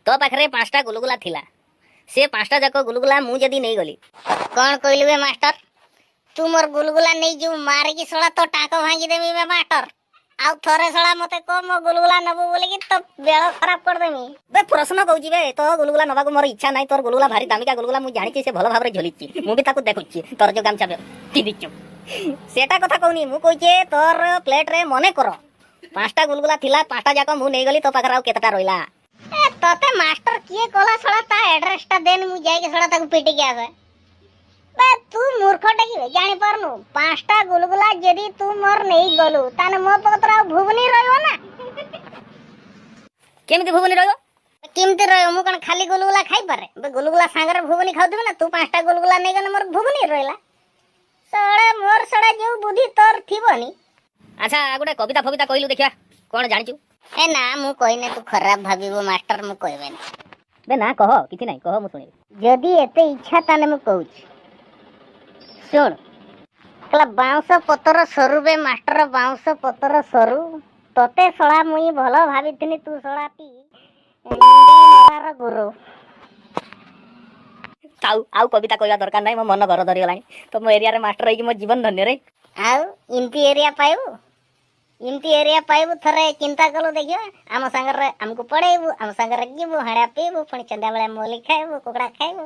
तो पाखरे 5टा गुलगुला थिला से 5टा जाक गुलगुला मु जदी नहीं गली कौन कहलु बे मास्टर तू मोर गुलगुला नहीं जो मार की सड़ा तो टाको भांगी देमी बे मास्टर आउ थरे सड़ा मते को मो गुलगुला नबो बोले कि तो बेଳ खराब कर देमी बे प्रश्न कहूची बे तो गुलगुला नबा को मोर इच्छा नहीं तोर गुलगुला भारी दामिका गुलगुला मु जानि से भलो भाबरे झोलिची मु भी ताको देखुची तोर जो गामछा बे ती दिचु सेटा कथा कहूनी मु कहचे तोर प्लेट रे मने करो 5टा गुलगुला थिला 5टा जाक मु नहीं गली तो पाखरा आउ केतटा रोइला ए तोते मास्टर किए कोला सड़ा ता एड्रेस ता देन मु जाई के सड़ा ताको पिटी के आवे बे तू मूर्खटा की जानि परनु 5टा गुलगुला जदी तू मोर नहीं गलु ताने मो पकतरा भुवनी रहयो ना केमति भुवनी रहयो केमति रहयो मु कण खाली गुलगुला खाई पारे बे गुलगुला सांगरे भुवनी खाउदिबे ना तू 5टा गुलगुला नहीं गने मोर भुवनी रहला सड़ा मोर सड़ा जो बुद्धि तोर थिबनी अच्छा गोटे कविता फविता कहलु देखिया कोन जानिचु ए ना मु कहिने तू खराब भाबिबो मास्टर मु कहबेन बे ना कह किछि नाही कह मु सुनि जदी एते इच्छा ताने मु कहूची सुन कला बाउंस पतर सरू बे मास्टर बाउंस पतर सरू तोते सळा मुई भलो भाबिथिनी तू सळा टी इंडी गुरु आउ कविता कहवा दरकार नाही मो मन घर धरी गलानी तो मो एरिया रे मास्टर होई कि मो जीवन धन्य रे आउ इनती एरिया पाइबु थरे चिंता कलो देखियो आम संगर रे हमको पढ़ेबु आम संगर रे गिबु हाड़ा पीबु पुणी चंदा बेले मोली खाइबु कुकड़ा खाइबु